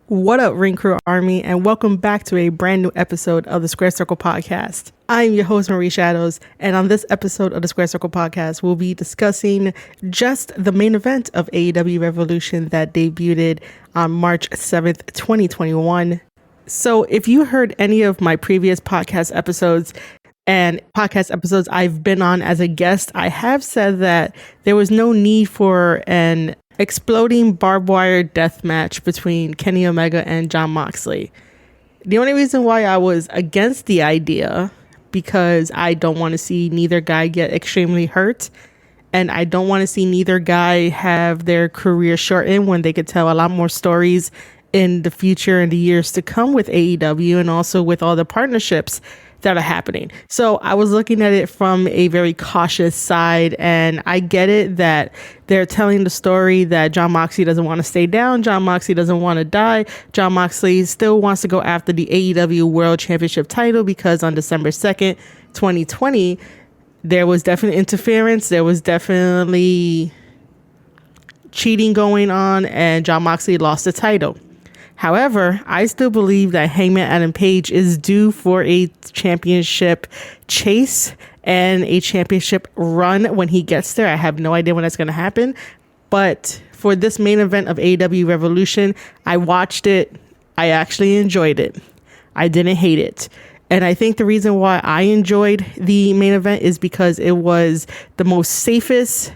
What up, Ring Crew Army, and welcome back to a brand new episode of the Square Circle Podcast. I'm your host, Marie Shadows, and on this episode of the Square Circle Podcast, we'll be discussing just the main event of AEW Revolution that debuted on March 7th, 2021. So if you heard any of my previous podcast episodes I've been on as a guest, I have said that there was no need for an exploding barbed wire death match between Kenny Omega and Jon Moxley. The only reason why I was against the idea, because I don't want to see neither guy get extremely hurt, and I don't want to see neither guy have their career shortened when they could tell a lot more stories in the future and the years to come with AEW and also with all the partnerships that are happening. So I was looking at it from a very cautious side, and I get it that they're telling the story that Jon Moxley doesn't want to stay down. Jon Moxley doesn't want to die. Jon Moxley still wants to go after the AEW World Championship title because on December 2nd, 2020, there was definitely interference. There was definitely cheating going on, and Jon Moxley lost the title. However, I still believe that Hangman Adam Page is due for a championship chase and a championship run when he gets there. I have no idea when that's going to happen. But for this main event of AEW Revolution, I watched it. I actually enjoyed it. I didn't hate it. And I think the reason why I enjoyed the main event is because it was the most safest,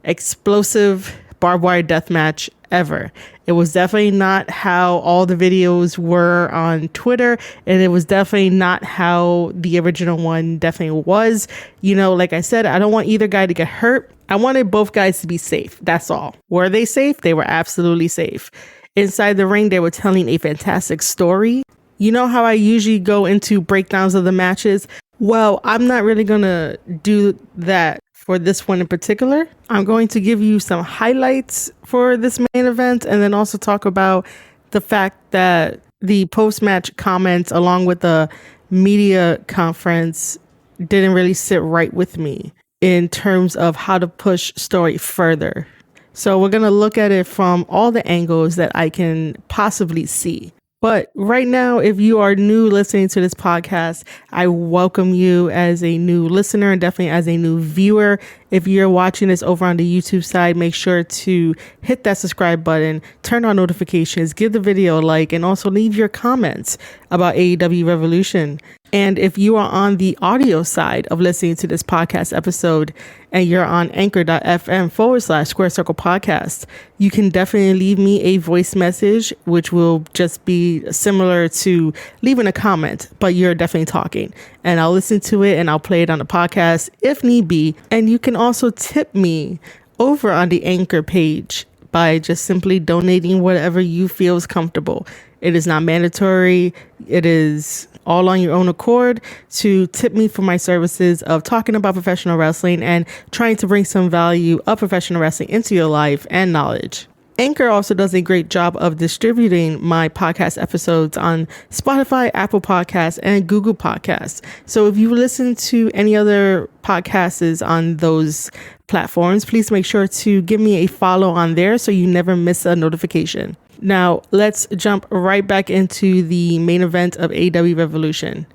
explosive barbed wire death match ever. It was definitely not how all the videos were on Twitter, and it was definitely not how the original one definitely was. You know, like I said, I don't want either guy to get hurt. I wanted both guys to be safe. That's all. Were they safe? They were absolutely safe. Inside the ring, they were telling a fantastic story. You know how I usually go into breakdowns of the matches? Well, I'm not really going to do that for this one in particular. I'm going to give you some highlights for this main event and then also talk about the fact that the post-match comments along with the media conference didn't really sit right with me in terms of how to push story further. So we're going to look at it from all the angles that I can possibly see. But right now, if you are new listening to this podcast, I welcome you as a new listener and definitely as a new viewer. If you're watching this over on the YouTube side, make sure to hit that subscribe button, turn on notifications, give the video a like, and also leave your comments about AEW Revolution. And if you are on the audio side of listening to this podcast episode and you're on anchor.fm/Square Circle Podcast, you can definitely leave me a voice message, which will just be similar to leaving a comment, but you're definitely talking. And I'll listen to it and I'll play it on the podcast if need be. And you can also tip me over on the Anchor page by just simply donating whatever you feel is comfortable. It is not mandatory. It is all on your own accord to tip me for my services of talking about professional wrestling and trying to bring some value of professional wrestling into your life and knowledge. Anchor also does a great job of distributing my podcast episodes on Spotify, Apple Podcasts, and Google Podcasts. So if you listen to any other podcasts on those platforms, please make sure to give me a follow on there so you never miss a notification. Now, let's jump right back into the main event of AEW Revolution.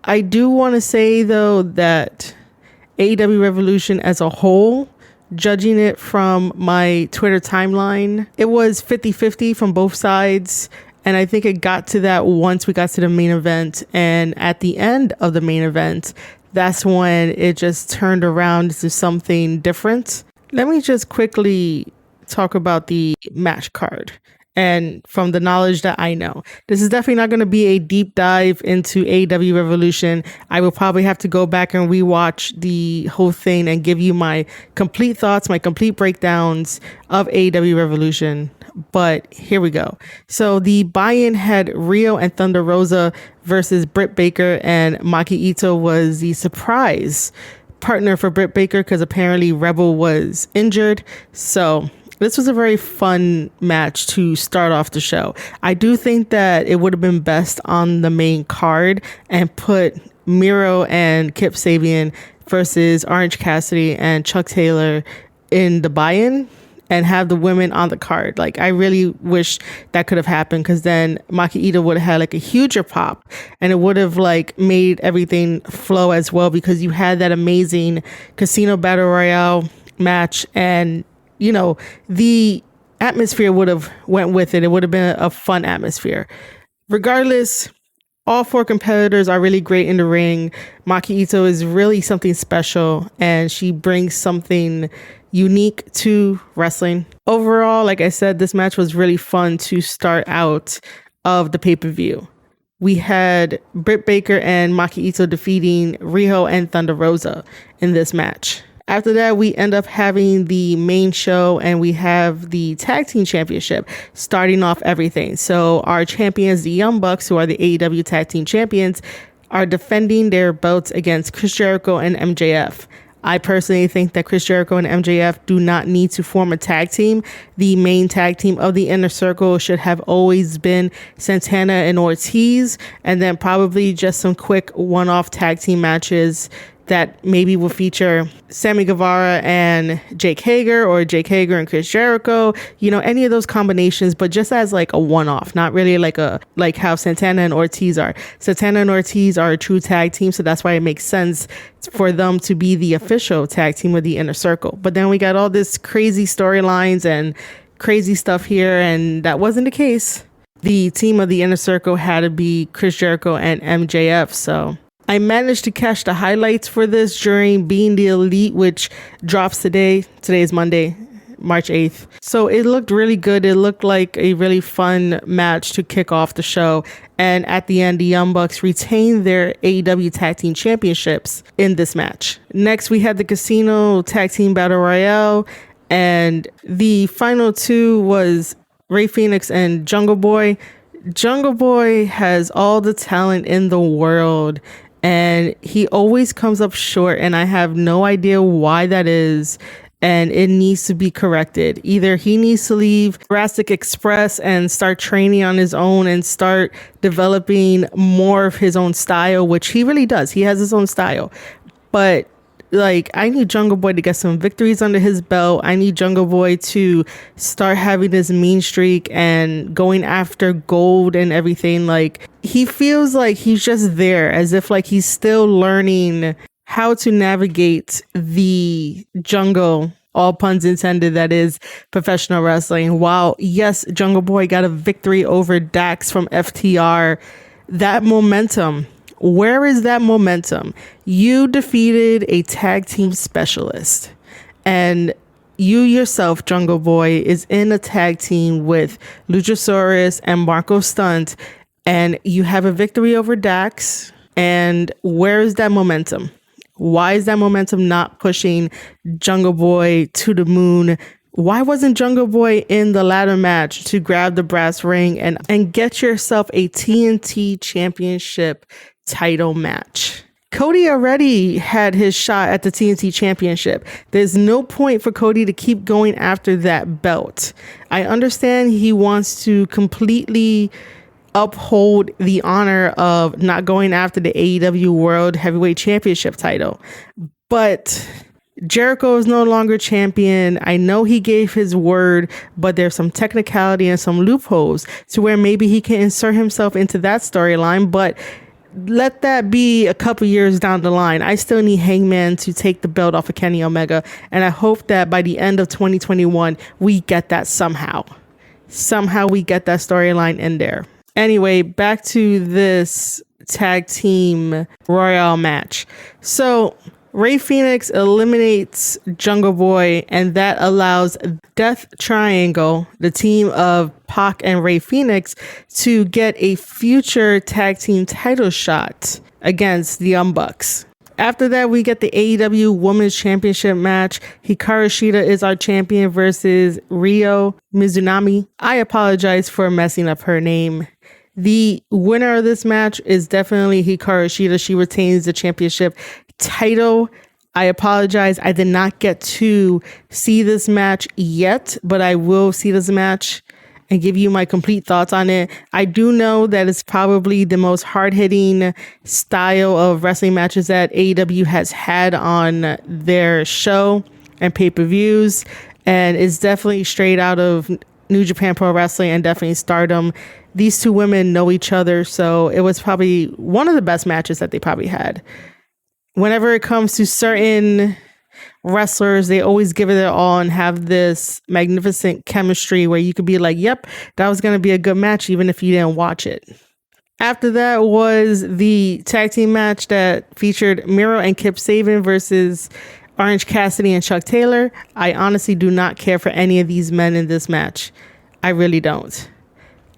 I do want to say, though, that AEW Revolution as a whole, judging it from my Twitter timeline, it was 50-50 from both sides. And I think it got to that once we got to the main event. And at the end of the main event, that's when it just turned around to something different. Let me just quickly talk about the match card. And from the knowledge that I know, this is definitely not going to be a deep dive into AEW Revolution. I will probably have to go back and rewatch the whole thing and give you my complete thoughts, my complete breakdowns of AEW Revolution. But here we go. So the buy-in had Rio and Thunder Rosa versus Britt Baker, and Maki Ito was the surprise partner for Britt Baker because apparently Rebel was injured. So this was a very fun match to start off the show. I do think that it would have been best on the main card and put Miro and Kip Sabian versus Orange Cassidy and Chuck Taylor in the buy-in and have the women on the card. Like, I really wish that could have happened, because then Maki Ito would have had like a huger pop, and it would have like made everything flow as well, because you had that amazing Casino Battle Royale match, and you know, the atmosphere would have went with it. It would have been a fun atmosphere. Regardless, all 4 competitors are really great in the ring. Maki Ito is really something special, and she brings something unique to wrestling. Overall, like I said, this match was really fun to start out of the pay-per-view. We had Britt Baker and Maki Ito defeating Riho and Thunder Rosa in this match. After that, we end up having the main show, and we have the tag team championship starting off everything. So our champions, the Young Bucks, who are the AEW tag team champions, are defending their belts against Chris Jericho and MJF. I personally think that Chris Jericho and MJF do not need to form a tag team. The main tag team of the Inner Circle should have always been Santana and Ortiz, and then probably just some quick one-off tag team matches that maybe will feature Sammy Guevara and Jake Hager, or Jake Hager and Chris Jericho, you know, any of those combinations, but just as like a one-off, not really like how Santana and Ortiz are. Santana and Ortiz are a true tag team, so that's why it makes sense for them to be the official tag team of the Inner Circle. But then we got all this crazy storylines and crazy stuff here, and that wasn't the case. The team of the Inner Circle had to be Chris Jericho and MJF, so I managed to catch the highlights for this during Being the Elite, which drops today. Today is Monday, March 8th. So it looked really good. It looked like a really fun match to kick off the show. And at the end, the Young Bucks retained their AEW Tag Team Championships in this match. Next, we had the Casino Tag Team Battle Royale. And the final 2 was Rey Fenix and Jungle Boy. Jungle Boy has all the talent in the world, and he always comes up short, and I have no idea why that is, and it needs to be corrected. Either he needs to leave Jurassic Express and start training on his own and start developing more of his own style, which he really does. He has his own style. But like, I need Jungle Boy to get some victories under his belt. I need Jungle Boy to start having this mean streak and going after gold and everything. Like, he feels like he's just there, as if like he's still learning how to navigate the jungle, all puns intended, that is professional wrestling. While yes, Jungle Boy got a victory over Dax from FTR, that momentum, where is that momentum? You defeated a tag team specialist, and you yourself, Jungle Boy, is in a tag team with Luchasaurus and Marco Stunt, and you have a victory over Dax. And where is that momentum? Why is that momentum not pushing Jungle Boy to the moon? Why wasn't Jungle Boy in the ladder match to grab the brass ring and get yourself a TNT Championship title match? Cody already had his shot at the TNT Championship. There's no point for Cody to keep going after that belt. I understand he wants to completely uphold the honor of not going after the AEW World Heavyweight Championship title, but Jericho is no longer champion. I know he gave his word, but there's some technicality and some loopholes to where maybe he can insert himself into that storyline, but let that be a couple years down the line. I still need Hangman to take the belt off of Kenny Omega, and I hope that by the end of 2021, we get that somehow. Somehow we get that storyline in there. Anyway, back to this tag team royale match. So Rey Fenix eliminates Jungle Boy, and that allows Death Triangle, the team of Pac and Rey Fenix, to get a future tag team title shot against the Young Bucks. After that, we get the AEW Women's Championship match. Hikaru Shida is our champion versus Ryo Mizunami. I apologize for messing up her name. The winner of this match is definitely Hikaru Shida. She retains the championship title. I apologize. I did not get to see this match yet, but I will see this match and give you my complete thoughts on it. I do know that it's probably the most hard-hitting style of wrestling matches that AEW has had on their show and pay-per-views. and it's definitely straight out of New Japan Pro Wrestling and definitely Stardom. These two women know each other, so it was probably one of the best matches that they probably had. Whenever it comes to certain wrestlers, they always give it their all and have this magnificent chemistry where you could be like, yep, that was going to be a good match even if you didn't watch it. After that was the tag team match that featured Miro and Kip Sabian versus Orange Cassidy and Chuck Taylor. I honestly do not care for any of these men in this match. I really don't.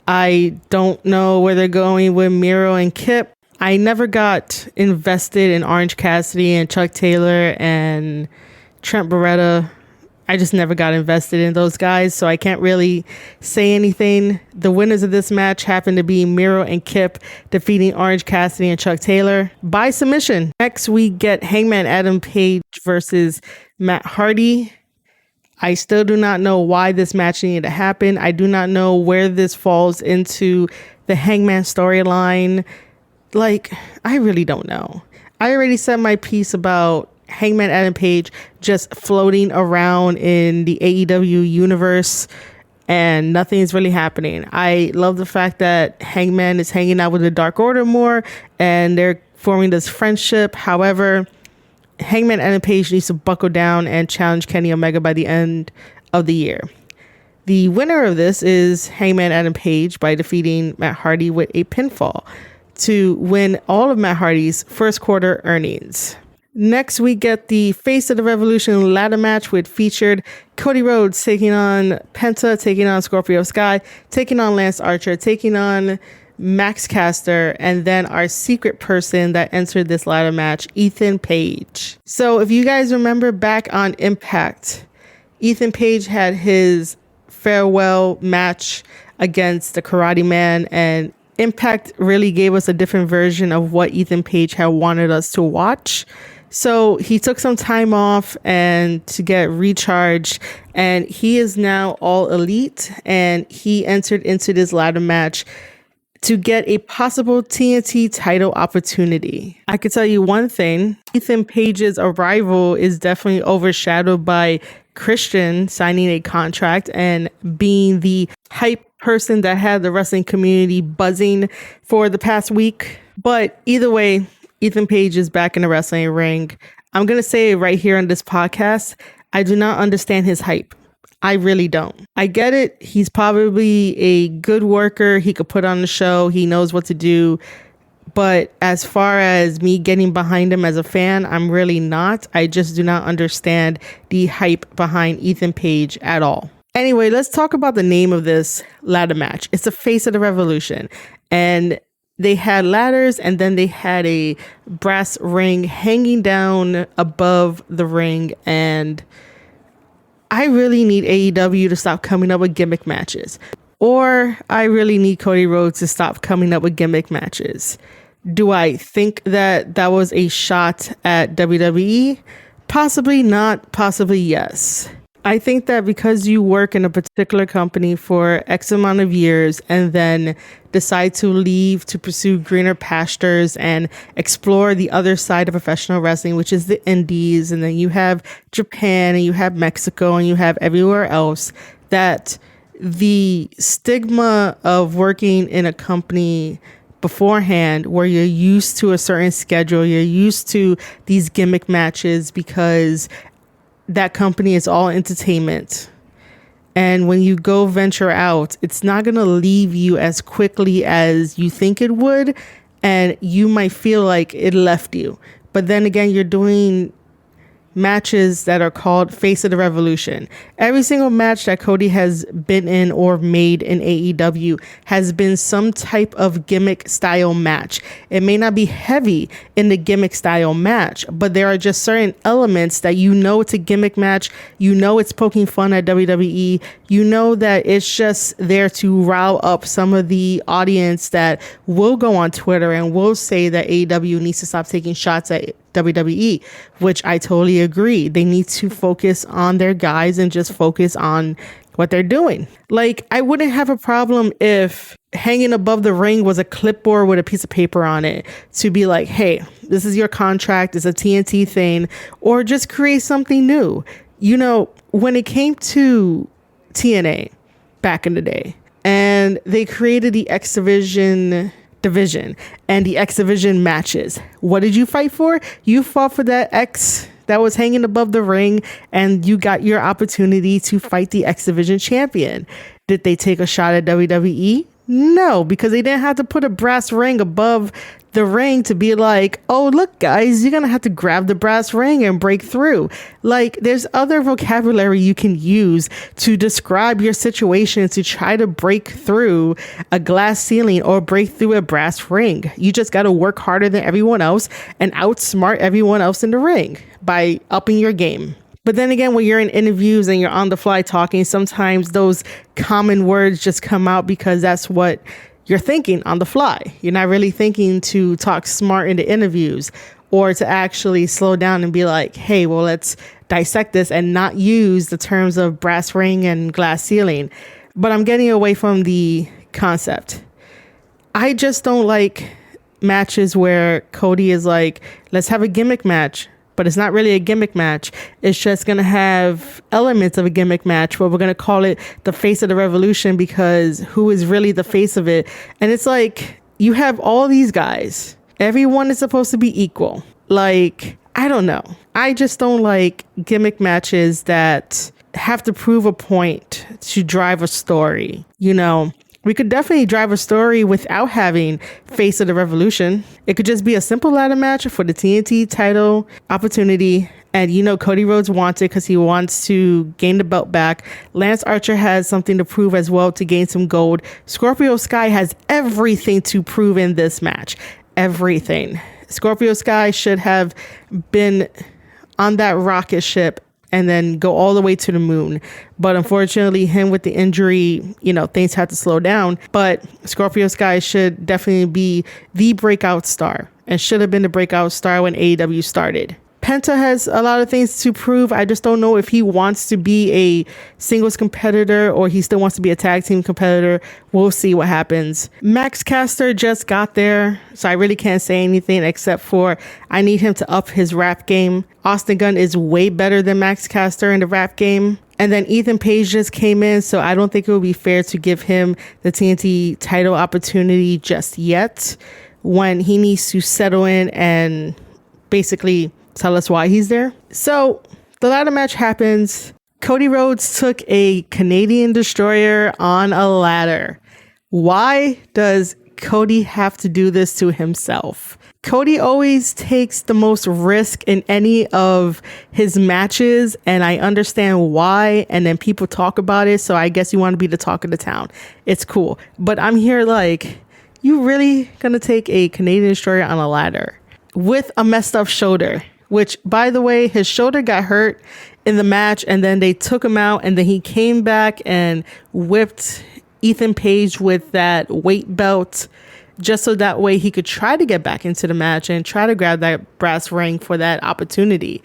I don't know where they're going with Miro and Kip. I never got invested in Orange Cassidy and Chuck Taylor and Trent Beretta. I just never got invested in those guys, so I can't really say anything. The winners of this match happen to be Miro and Kip defeating Orange Cassidy and Chuck Taylor by submission. Next, we get Hangman Adam Page versus Matt Hardy. I still do not know why this match needed to happen. I do not know where this falls into the Hangman storyline. Like, I really don't know. I already said my piece about Hangman Adam Page just floating around in the AEW universe and nothing's really happening. I love the fact that Hangman is hanging out with the Dark Order more and they're forming this friendship. However, Hangman Adam Page needs to buckle down and challenge Kenny Omega by the end of the year. The winner of this is Hangman Adam Page by defeating Matt Hardy with a pinfall to win all of Matt Hardy's first quarter earnings. Next, we get the Face of the Revolution ladder match, which featured Cody Rhodes taking on Penta, taking on Scorpio Sky, taking on Lance Archer, taking on Max Caster, and then our secret person that entered this ladder match, Ethan Page. So if you guys remember back on Impact, Ethan Page had his farewell match against the Karate Man, and Impact really gave us a different version of what Ethan Page had wanted us to watch. So he took some time off and to get recharged, and he is now all elite, and he entered into this ladder match to get a possible TNT title opportunity. I could tell you one thing, Ethan Page's arrival is definitely overshadowed by Christian signing a contract and being the hype person that had the wrestling community buzzing for the past week. But either way, Ethan Page is back in the wrestling ring. I'm going to say it right here on this podcast. I do not understand his hype. I really don't. I get it. He's probably a good worker. He could put on the show. He knows what to do. But as far as me getting behind him as a fan, I'm really not. I just do not understand the hype behind Ethan Page at all. Anyway, let's talk about the name of this ladder match. It's the Face of the Revolution. And they had ladders and then they had a brass ring hanging down above the ring. And I really need AEW to stop coming up with gimmick matches. Or I really need Cody Rhodes to stop coming up with gimmick matches. Do I think that that was a shot at WWE? Possibly not, possibly yes. I think that because you work in a particular company for X amount of years and then decide to leave to pursue greener pastures and explore the other side of professional wrestling, which is the indies, and then you have Japan and you have Mexico and you have everywhere else, that the stigma of working in a company beforehand where you're used to a certain schedule, you're used to these gimmick matches because that company is all entertainment. And when you go venture out, it's not going to leave you as quickly as you think it would. And you might feel like it left you. But then again, you're doing matches that are called Face of the Revolution. Every single match that Cody has been in or made in AEW has been some type of gimmick style match. It may not be heavy in the gimmick style match, but there are just certain elements that you know it's a gimmick match. You know it's poking fun at WWE. You know that it's just there to rile up some of the audience that will go on Twitter and will say that AEW needs to stop taking shots at WWE, which I totally agree. They need to focus on their guys and just focus on what they're doing. Like, I wouldn't have a problem if hanging above the ring was a clipboard with a piece of paper on it to be like, hey, this is your contract. It's a TNT thing, or just create something new. You know, when it came to TNA back in the day, and they created the X division and the X Division matches, what did you fight for? You fought for that X that was hanging above the ring, and you got your opportunity to fight the X Division champion. Did they take a shot at WWE? No, because they didn't have to put a brass ring above the ring to be like, oh, look, guys, you're going to have to grab the brass ring and break through. Like, there's other vocabulary you can use to describe your situation to try to break through a glass ceiling or break through a brass ring. You just got to work harder than everyone else and outsmart everyone else in the ring by upping your game. But then again, when you're in interviews and you're on the fly talking, sometimes those common words just come out because that's what you're thinking on the fly. You're not really thinking to talk smart in the interviews or to actually slow down and be like, hey, well, let's dissect this and not use the terms of brass ring and glass ceiling. But I'm getting away from the concept. I just don't like matches where Cody is like, let's have a gimmick match. But it's not really a gimmick match. It's just going to have elements of a gimmick match, but we're going to call it the face of the Revolution because who is really the face of it? And it's like, you have all these guys. Everyone is supposed to be equal. Like, I don't know. I just don't like gimmick matches that have to prove a point to drive a story. You know, we could definitely drive a story without having Face of the Revolution. It could just be a simple ladder match for the TNT title opportunity. And you know, Cody Rhodes wants it because he wants to gain the belt back. Lance Archer has something to prove as well to gain some gold. Scorpio Sky has everything to prove in this match. Everything. Scorpio Sky should have been on that rocket ship and then go all the way to the moon. But unfortunately, him with the injury, you know, things had to slow down. But Scorpio Sky should definitely be the breakout star and should have been the breakout star when AEW started. Penta has a lot of things to prove. I just don't know if he wants to be a singles competitor or he still wants to be a tag team competitor. We'll see what happens. Max Caster just got there, so I really can't say anything except for I need him to up his rap game. Austin Gunn is way better than Max Caster in the rap game. And then Ethan Page just came in, so I don't think it would be fair to give him the TNT title opportunity just yet when he needs to settle in and basically tell us why he's there. So the ladder match happens. Cody Rhodes took a Canadian destroyer on a ladder. Why does Cody have to do this to himself? Cody always takes the most risk in any of his matches, and I understand why, and then people talk about it, so I guess you want to be the talk of the town. It's cool. But I'm here like, you really gonna take a Canadian destroyer on a ladder with a messed up shoulder? Which, by the way, his shoulder got hurt in the match and then they took him out and then he came back and whipped Ethan Page with that weight belt just so that way he could try to get back into the match and try to grab that brass ring for that opportunity.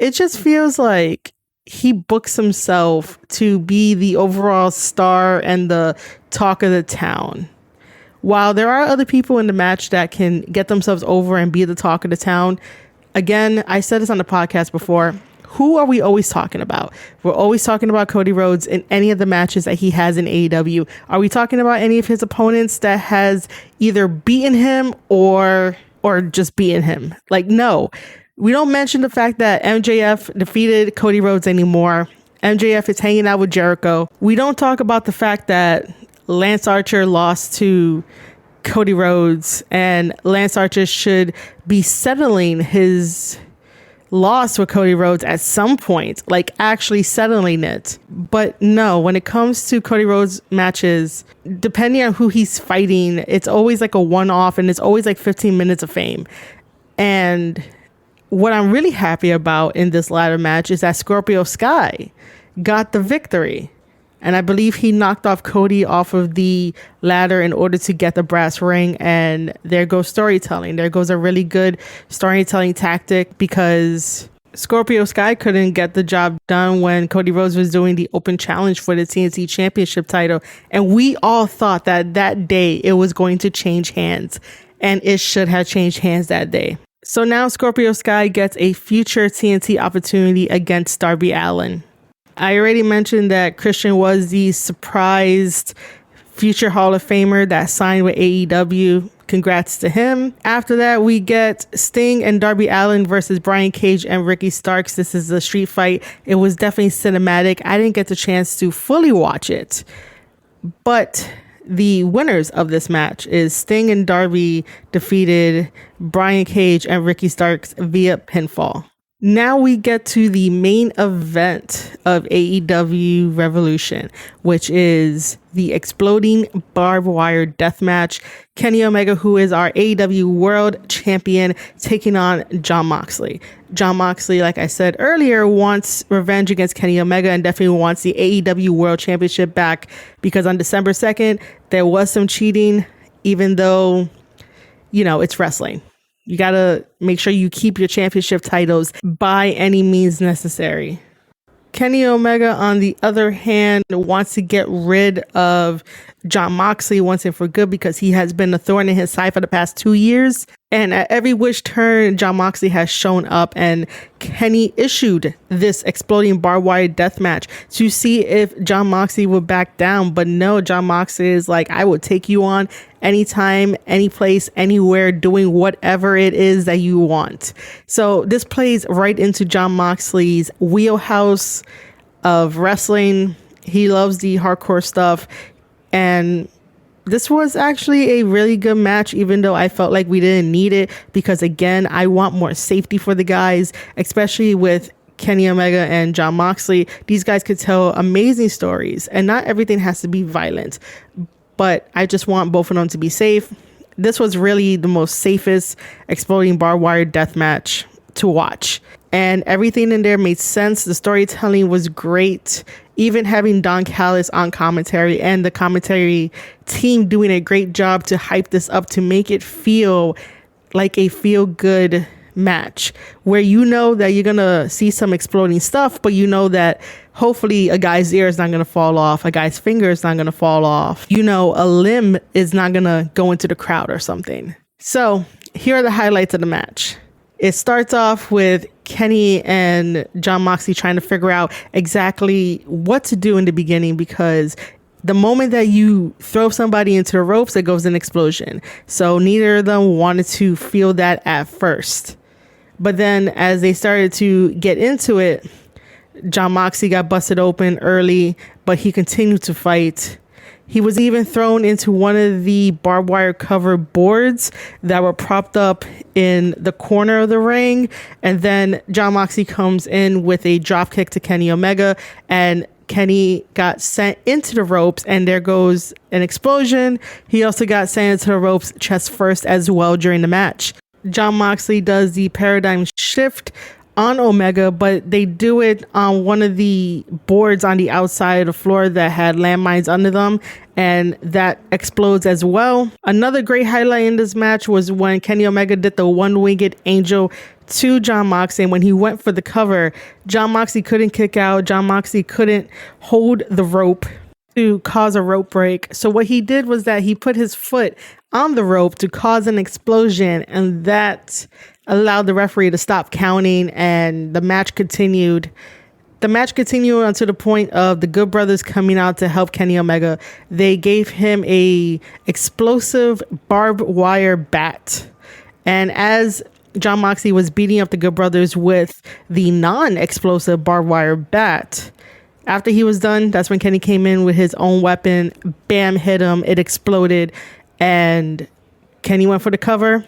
It just feels like he books himself to be the overall star and the talk of the town. While there are other people in the match that can get themselves over and be the talk of the town, again, I said this on the podcast before, who are we always talking about? We're always talking about Cody Rhodes in any of the matches that he has in AEW. Are we talking about any of his opponents that has either beaten him or just beaten him? Like, no. We don't mention the fact that MJF defeated Cody Rhodes anymore. MJF is hanging out with Jericho. We don't talk about the fact that Lance Archer lost to Cody Rhodes and Lance Archer should be settling his loss with Cody Rhodes at some point, like actually settling it. But no, when it comes to Cody Rhodes matches, depending on who he's fighting, it's always like a one-off and it's always like 15 minutes of fame. And what I'm really happy about in this ladder match is that Scorpio Sky got the victory. And I believe he knocked off Cody off of the ladder in order to get the brass ring. And there goes storytelling. There goes a really good storytelling tactic because Scorpio Sky couldn't get the job done when Cody Rhodes was doing the open challenge for the TNT Championship title. And we all thought that that day it was going to change hands. And it should have changed hands that day. So now Scorpio Sky gets a future TNT opportunity against Darby Allin. I already mentioned that Christian was the surprised future Hall of Famer that signed with AEW. Congrats to him. After that, we get Sting and Darby Allin versus Brian Cage and Ricky Starks. This is a street fight. It was definitely cinematic. I didn't get the chance to fully watch it, but the winners of this match is Sting and Darby defeated Brian Cage and Ricky Starks via pinfall. Now we get to the main event of AEW Revolution, which is the exploding barbed wire death match. Kenny Omega, who is our AEW World Champion, taking on Jon Moxley. Jon Moxley, like I said earlier, wants revenge against Kenny Omega and definitely wants the AEW World Championship back, because on December 2nd, there was some cheating, even though, it's wrestling. You got to make sure you keep your championship titles by any means necessary. Kenny Omega, on the other hand, wants to get rid of Jon Moxley once and for good, because he has been a thorn in his side for the past 2 years. And at every which turn, Jon Moxley has shown up, and Kenny issued this exploding barbed wire death match to see if Jon Moxley would back down. But no, Jon Moxley is like, I will take you on anytime, any place, anywhere, doing whatever it is that you want. So this plays right into Jon Moxley's wheelhouse of wrestling. He loves the hardcore stuff, and this was actually a really good match, even though I felt like we didn't need it, because again, I want more safety for the guys, especially with Kenny Omega and Jon Moxley. These guys could tell amazing stories, and not everything has to be violent, but I just want both of them to be safe. This was really the most safest exploding barbed wire death match to watch, and everything in there made sense. The storytelling was great. Even having Don Callis on commentary and the commentary team doing a great job to hype this up, to make it feel like a feel-good match, where that you're going to see some exploding stuff, but that hopefully a guy's ear is not going to fall off, a guy's finger is not going to fall off, a limb is not going to go into the crowd or something. So here are the highlights of the match. It starts off with Kenny and Jon Moxley trying to figure out exactly what to do in the beginning, because the moment that you throw somebody into the ropes, it goes an explosion. So neither of them wanted to feel that at first. But then as they started to get into it, Jon Moxley got busted open early, but he continued to fight. He was even thrown into one of the barbed wire covered boards that were propped up in the corner of the ring. And then Jon Moxley comes in with a drop kick to Kenny Omega, and Kenny got sent into the ropes, and there goes an explosion. He also got sent into the ropes chest first as well during the match. Jon Moxley does the paradigm shift on Omega, but they do it on one of the boards on the outside of the floor that had landmines under them, and that explodes as well. Another great highlight in this match was when Kenny Omega did the one-winged angel to Jon Moxley, and when he went for the cover, Jon Moxley couldn't kick out. Jon Moxley couldn't hold the rope to cause a rope break. So what he did was that he put his foot on the rope to cause an explosion, and that allowed the referee to stop counting, and the match continued. The match continued until the point of the Good Brothers coming out to help Kenny Omega. They gave him a explosive barbed wire bat, and as Jon Moxley was beating up the Good Brothers with the non-explosive barbed wire bat, after he was done, that's when Kenny came in with his own weapon. Bam, hit him. It exploded, and Kenny went for the cover.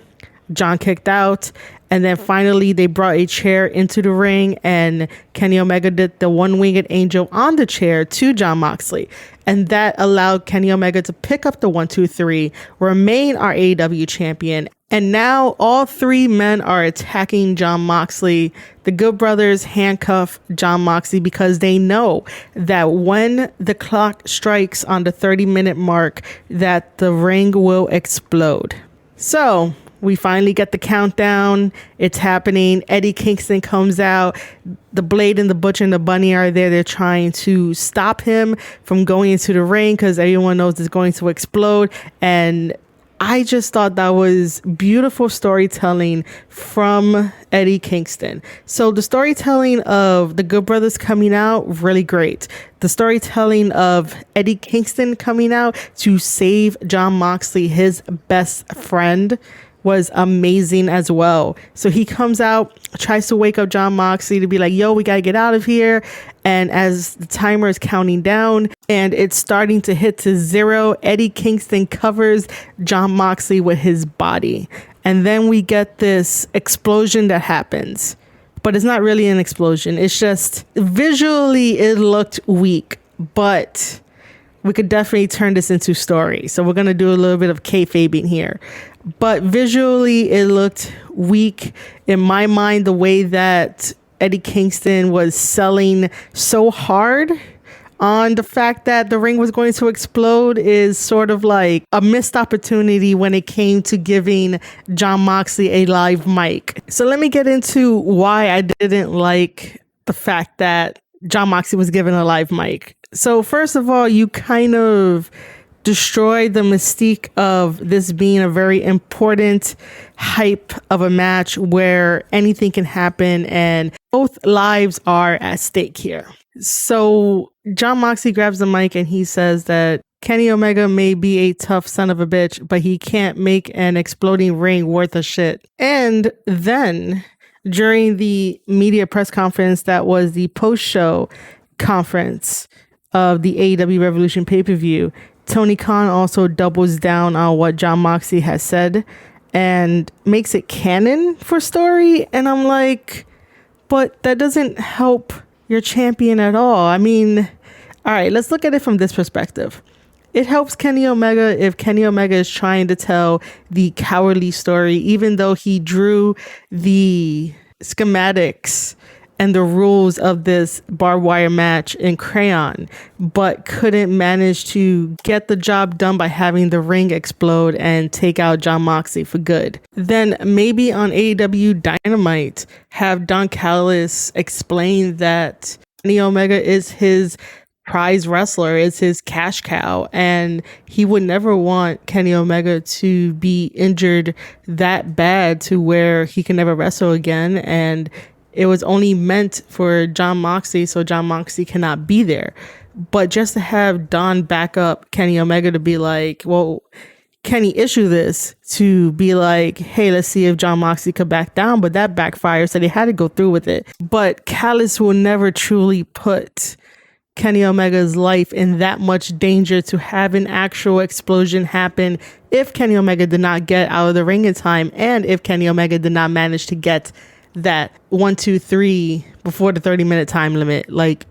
John kicked out, and then finally they brought a chair into the ring, and Kenny Omega did the one-winged angel on the chair to Jon Moxley, and that allowed Kenny Omega to pick up the 1-2-3, remain our AEW champion. And now all three men are attacking Jon Moxley. The Good Brothers handcuff Jon Moxley because they know that when the clock strikes on the 30-minute mark, that the ring will explode. So we finally get the countdown. It's happening. Eddie Kingston comes out. The Blade and the Butcher and the Bunny are there. They're trying to stop him from going into the ring because everyone knows it's going to explode. And I just thought that was beautiful storytelling from Eddie Kingston. So the storytelling of the Good Brothers coming out, really great. The storytelling of Eddie Kingston coming out to save Jon Moxley, his best friend, was amazing as well. So he comes out, tries to wake up Jon Moxley to be like, yo, we gotta get out of here. And as the timer is counting down and it's starting to hit to 0, Eddie Kingston covers Jon Moxley with his body. And then we get this explosion that happens. But it's not really an explosion. It's just visually it looked weak, but we could definitely turn this into story. So we're going to do a little bit of kayfabing here. But visually, it looked weak. In my mind, the way that Eddie Kingston was selling so hard on the fact that the ring was going to explode is sort of like a missed opportunity when it came to giving Jon Moxley a live mic. So let me get into why I didn't like the fact that Jon Moxley was given a live mic. So first of all, you kind of destroy the mystique of this being a very important hype of a match where anything can happen and both lives are at stake here. So Jon Moxley grabs the mic and he says that Kenny Omega may be a tough son of a bitch, but he can't make an exploding ring worth a shit. And then during the media press conference that was the post-show conference of the AEW Revolution pay-per-view, Tony Khan also doubles down on what Jon Moxley has said and makes it canon for story. And I'm like, but that doesn't help your champion at all. I mean, all right, let's look at it from this perspective. It helps Kenny Omega if Kenny Omega is trying to tell the cowardly story, even though he drew the schematics and the rules of this barbed wire match in crayon, but couldn't manage to get the job done by having the ring explode and take out Jon Moxley for good. Then maybe on AEW Dynamite, have Don Callis explain that Kenny Omega is his prize wrestler, is his cash cow, and he would never want Kenny Omega to be injured that bad to where he can never wrestle again, and it was only meant for Jon Moxley, so Jon Moxley cannot be there. But just to have Don back up Kenny Omega to be like, well, Kenny issue this, to be like, hey, let's see if Jon Moxley could back down, but that backfired, so they had to go through with it. But Callis will never truly put Kenny Omega's life in that much danger to have an actual explosion happen if Kenny Omega did not get out of the ring in time, and if Kenny Omega did not manage to get that 1, 2, 3 before the 30-minute time limit. Like,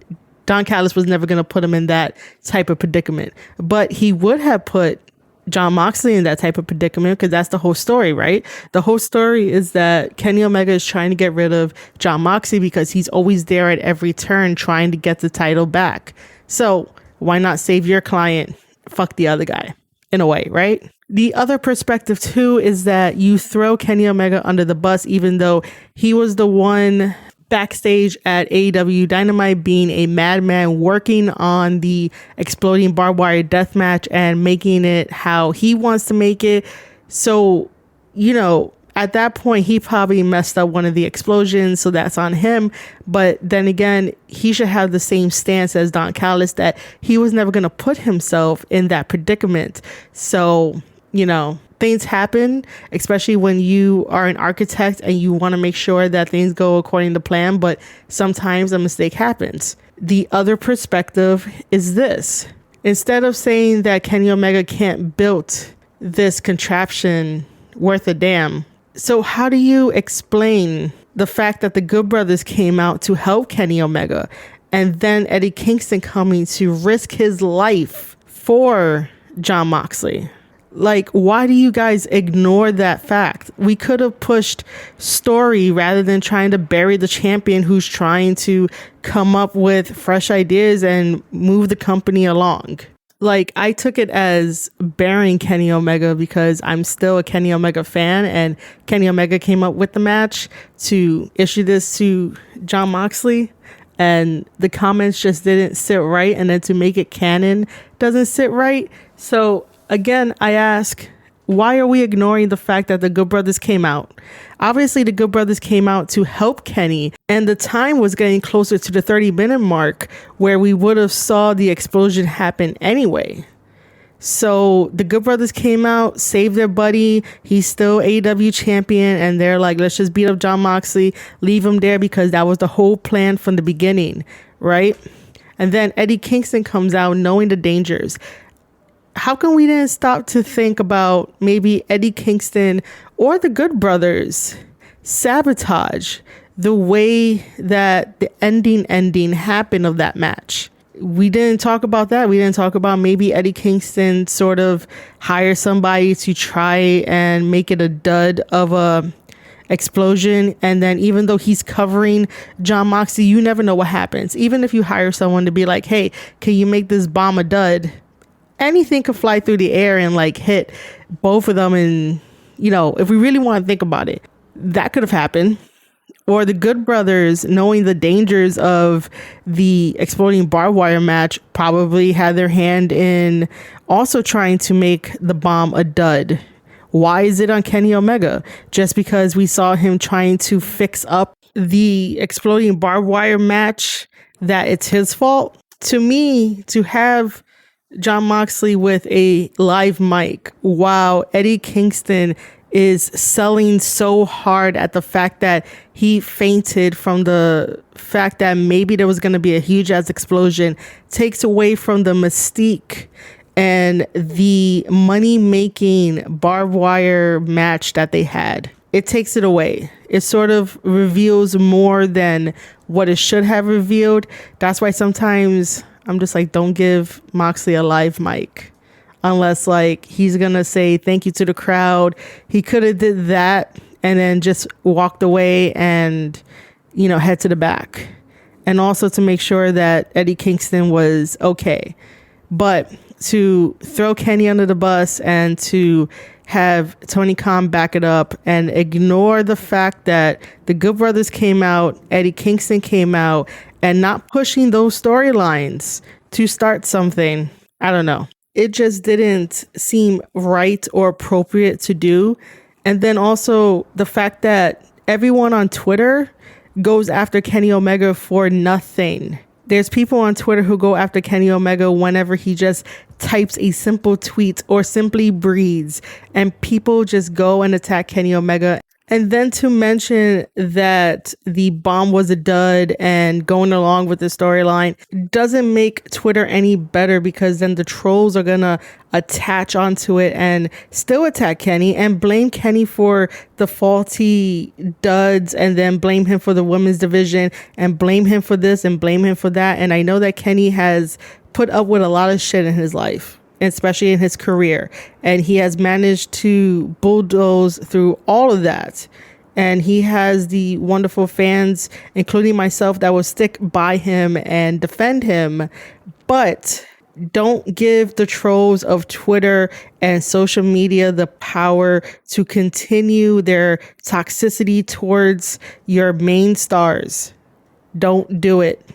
Don Callis was never going to put him in that type of predicament, but he would have put Jon Moxley in that type of predicament, because that's the whole story, right? The whole story is that Kenny Omega is trying to get rid of Jon Moxley because he's always there at every turn trying to get the title back. So why not save your client? Fuck the other guy, in a way, right? The other perspective too is that you throw Kenny Omega under the bus, even though he was the one backstage at AEW Dynamite being a madman, working on the exploding barbed wire death match and making it how he wants to make it. So, you know, at that point, he probably messed up one of the explosions, so that's on him. But then again, he should have the same stance as Don Callis, that he was never going to put himself in that predicament. So, you know, things happen, especially when you are an architect and you want to make sure that things go according to plan, but sometimes a mistake happens. The other perspective is this. Instead of saying that Kenny Omega can't build this contraption worth a damn, so how do you explain the fact that the Good Brothers came out to help Kenny Omega, and then Eddie Kingston coming to risk his life for Jon Moxley? Like, why do you guys ignore that fact? We could have pushed story rather than trying to bury the champion who's trying to come up with fresh ideas and move the company along. Like, I took it as burying Kenny Omega because I'm still a Kenny Omega fan, and Kenny Omega came up with the match to issue this to Jon Moxley, and the comments just didn't sit right, and then to make it canon doesn't sit right. So again, I ask, why are we ignoring the fact that the Good Brothers came out? Obviously, the Good Brothers came out to help Kenny, and the time was getting closer to the 30-minute mark where we would have saw the explosion happen anyway. So the Good Brothers came out, saved their buddy. He's still AEW champion, and they're like, let's just beat up Jon Moxley, leave him there, because that was the whole plan from the beginning, right? And then Eddie Kingston comes out knowing the dangers. How come we didn't stop to think about maybe Eddie Kingston or the Good Brothers sabotage the way that the ending happened of that match? We didn't talk about that. We didn't talk about maybe Eddie Kingston sort of hire somebody to try and make it a dud of a explosion. And then even though he's covering Jon Moxley, you never know what happens. Even if you hire someone to be like, hey, can you make this bomb a dud? Anything could fly through the air and like hit both of them. And, you know, if we really want to think about it, that could have happened. Or the Good Brothers, knowing the dangers of the exploding barbed wire match, probably had their hand in also trying to make the bomb a dud. Why is it on Kenny Omega? Just because we saw him trying to fix up the exploding barbed wire match, that it's his fault? To me, to have Jon Moxley with a live mic while Eddie Kingston is selling so hard at the fact that he fainted from the fact that maybe there was going to be a huge ass explosion, takes away from the mystique and the money making barbed wire match that they had. It takes it away. It sort of reveals more than what it should have revealed. That's why sometimes I'm just like, don't give Moxley a live mic. Unless like he's gonna say thank you to the crowd. He could have did that and then just walked away and, you know, head to the back. And also to make sure that Eddie Kingston was okay. But to throw Kenny under the bus and to have Tony Khan back it up and ignore the fact that the Good Brothers came out, Eddie Kingston came out, and not pushing those storylines to start something, I don't know. It just didn't seem right or appropriate to do. And then also the fact that everyone on Twitter goes after Kenny Omega for nothing. There's people on Twitter who go after Kenny Omega whenever he just types a simple tweet or simply breathes, and people just go and attack Kenny Omega. And then to mention that the bomb was a dud and going along with the storyline doesn't make Twitter any better, because then the trolls are going to attach onto it and still attack Kenny and blame Kenny for the faulty duds, and then blame him for the women's division and blame him for this and blame him for that. And I know that Kenny has put up with a lot of shit in his life, especially in his career, and he has managed to bulldoze through all of that. And he has the wonderful fans, including myself, that will stick by him and defend him. But don't give the trolls of Twitter and social media the power to continue their toxicity towards your main stars. Don't do it.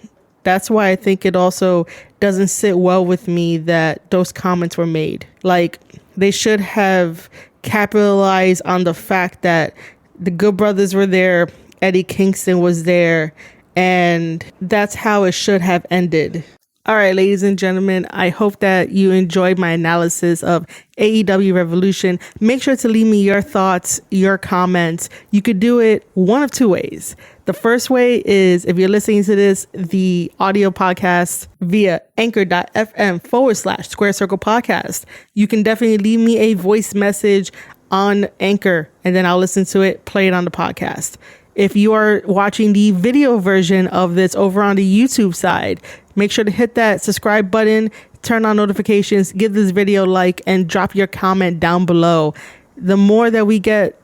That's why I think it also doesn't sit well with me that those comments were made. Like, they should have capitalized on the fact that the Good Brothers were there, Eddie Kingston was there, and that's how it should have ended. All right, ladies and gentlemen, I hope that you enjoyed my analysis of AEW Revolution. Make sure to leave me your thoughts, your comments. You could do it one of two ways. The first way is, if you're listening to this, the audio podcast via anchor.fm/Square Circle Podcast. You can definitely leave me a voice message on Anchor, and then I'll listen to it, play it on the podcast. If you are watching the video version of this over on the YouTube side, make sure to hit that subscribe button, turn on notifications, give this video a like, and drop your comment down below. The more that we get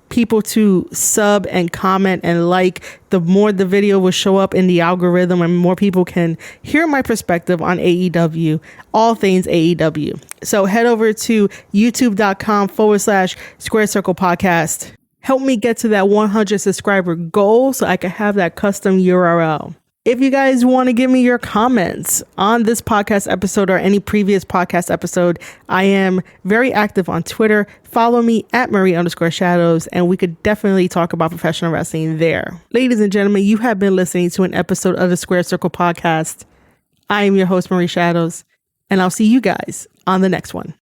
people to sub and comment and like, the more the video will show up in the algorithm and more people can hear my perspective on AEW, all things AEW. So head over to youtube.com/Square Circle Podcast. Help me get to that 100 subscriber goal so I can have that custom URL. If you guys want to give me your comments on this podcast episode or any previous podcast episode, I am very active on Twitter. Follow me at Marie_Shadows, and we could definitely talk about professional wrestling there. Ladies and gentlemen, you have been listening to an episode of the Square Circle Podcast. I am your host, Marie Shadows, and I'll see you guys on the next one.